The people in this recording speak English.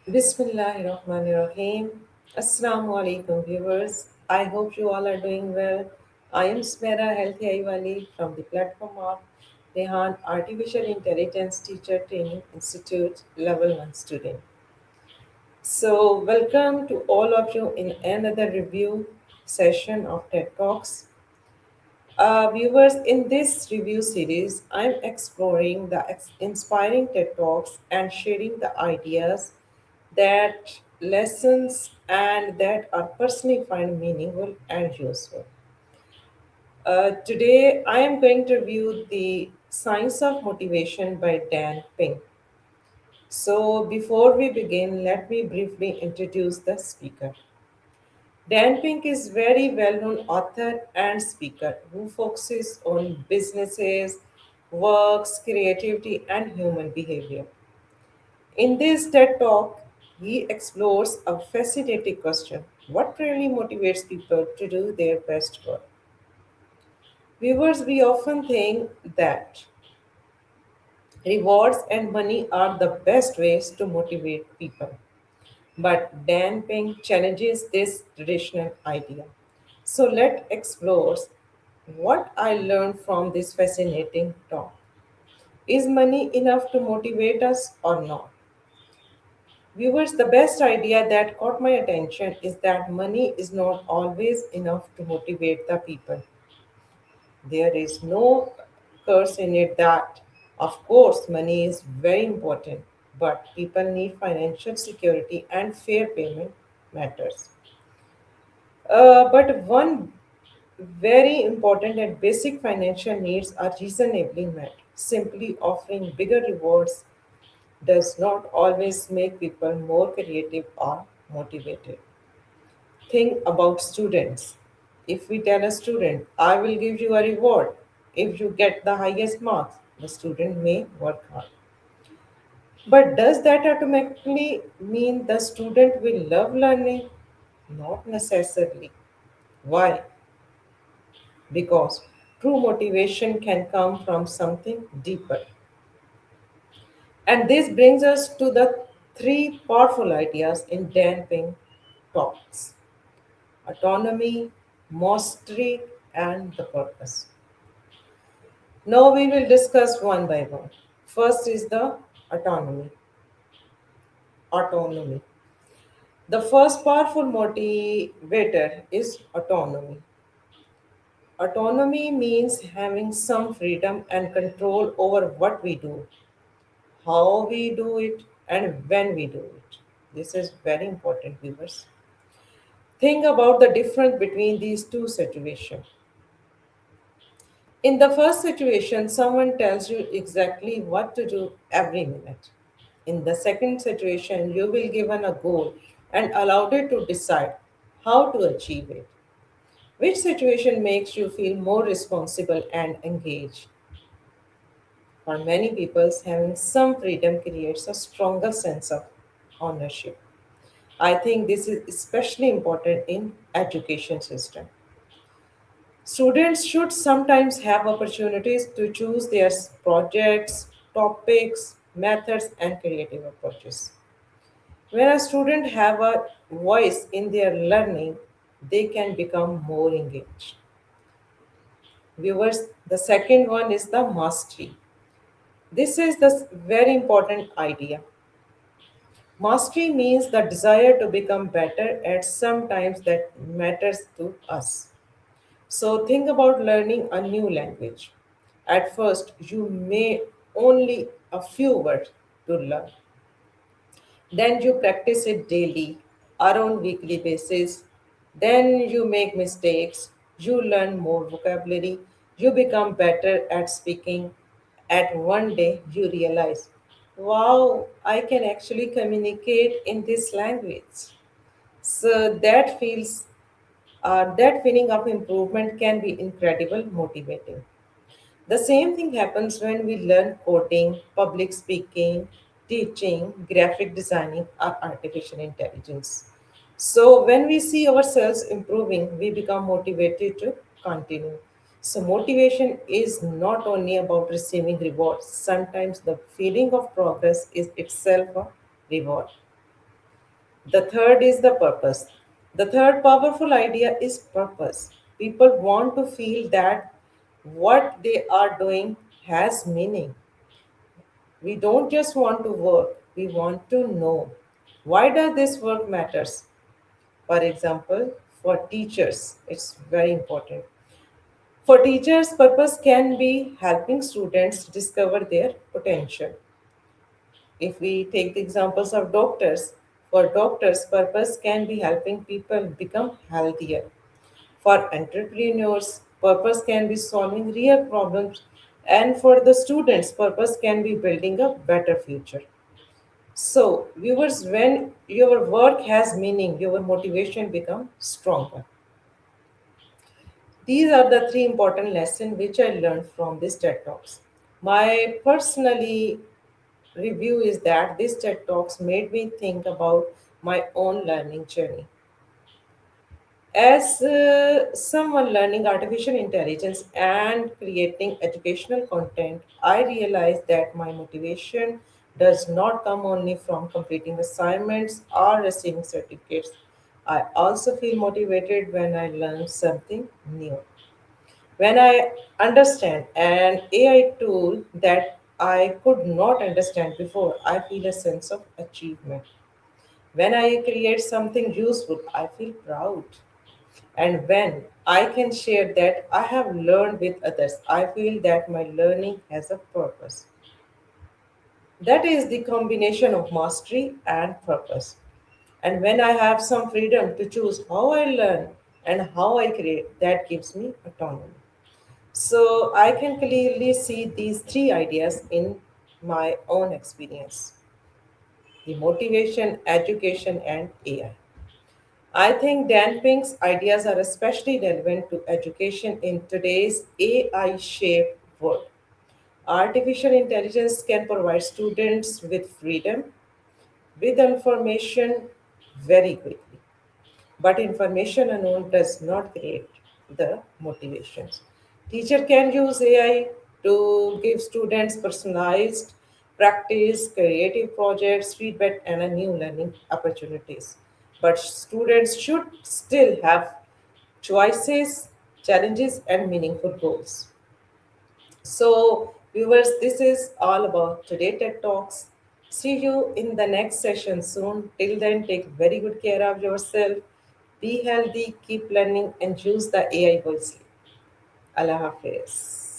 Bismillahirrahmanirrahim. Assalamu alaikum viewers. I hope you all are doing well. I am Sumera Wali from the platform of Rehan Artificial Intelligence Teacher Training Institute Level 1 student. So, welcome to all of you in another review session of TED Talks. Viewers, in this review series, I'm exploring the inspiring TED Talks and sharing the ideas that lessons and that are personally find meaningful and useful. Today, I am going to review the Science of Motivation by Dan Pink. So, before we begin, let me briefly introduce the speaker. Dan Pink is very well-known author and speaker who focuses on businesses, works, creativity, and human behavior. In this TED Talk, he explores a fascinating question: what really motivates people to do their best work? Viewers, we often think that rewards and money are the best ways to motivate people. But Dan Pink challenges this traditional idea. So let's explore what I learned from this fascinating talk. Is money enough to motivate us or not? Viewers, the best idea that caught my attention is that money is not always enough to motivate the people. There is no curse in it that, of course, money is very important, but people need financial security and fair payment matters. But one very important and basic financial needs are reasonably met. Simply offering bigger rewards does not always make people more creative or motivated. Think about students. If we tell a student, I will give you a reward if you get the highest marks, the student may work hard. But does that automatically mean the student will love learning? Not necessarily. Why? Because true motivation can come from something deeper. And this brings us to the three powerful ideas in Dan Pink talks: autonomy, mastery, and the purpose. Now we will discuss one by one. First is the autonomy. Autonomy. The first powerful motivator is autonomy. Autonomy means having some freedom and control over what we do, how we do it, and when we do it. This is very important, viewers. Think about the difference between these two situations. In the first situation, someone tells you exactly what to do every minute. In the second situation, you will given a goal and allowed it to decide how to achieve it. Which situation makes you feel more responsible and engaged? For many people, having some freedom creates a stronger sense of ownership. I think this is especially important in education system. Students should sometimes have opportunities to choose their projects, topics, methods, and creative approaches. When a student have a voice in their learning, they can become more engaged. Viewers, the second one is the mastery. This is the very important idea. Mastery means the desire to become better at some times that matters to us. So think about learning a new language. At first, you may only a few words to learn. Then you practice it daily or on weekly basis. Then you make mistakes. You learn more vocabulary. You become better at speaking. At one day, you realize, wow, I can actually communicate in this language. So that feeling of improvement can be incredible motivating. The same thing happens when we learn coding, public speaking, teaching, graphic designing, or artificial intelligence. So, when we see ourselves improving, we become motivated to continue. So, motivation is not only about receiving rewards, sometimes the feeling of progress is itself a reward. The third is the purpose. The third powerful idea is purpose. People want to feel that what they are doing has meaning. We don't just want to work, we want to know why does this work matters. For example, for teachers, it's very important. For teachers, purpose can be helping students discover their potential. If we take the examples of doctors, for doctors, purpose can be helping people become healthier. For entrepreneurs, purpose can be solving real problems. And for the students, purpose can be building a better future. So, viewers, when your work has meaning, your motivation becomes stronger. These are the three important lessons which I learned from this TED Talks. My personally review is that this TED Talks made me think about my own learning journey. As someone learning artificial intelligence and creating educational content, I realized that my motivation does not come only from completing assignments or receiving certificates. I also feel motivated when I learn something new. When I understand an AI tool that I could not understand before, I feel a sense of achievement. When I create something useful, I feel proud. And when I can share that I have learned with others, I feel that my learning has a purpose. That is the combination of mastery and purpose. And when I have some freedom to choose how I learn and how I create, that gives me autonomy. So I can clearly see these three ideas in my own experience: the motivation, education, and AI. I think Dan Pink's ideas are especially relevant to education in today's AI shaped world. Artificial intelligence can provide students with freedom, with information very quickly. But information alone does not create the motivations. Teacher can use AI to give students personalized practice, creative projects, feedback, and a new learning opportunities. But students should still have choices, challenges, and meaningful goals. So, viewers, this is all about today TED Talks. See you in the next session soon. Till then, take very good care of yourself. Be healthy, keep learning, and use the AI wisely. Allah Hafiz.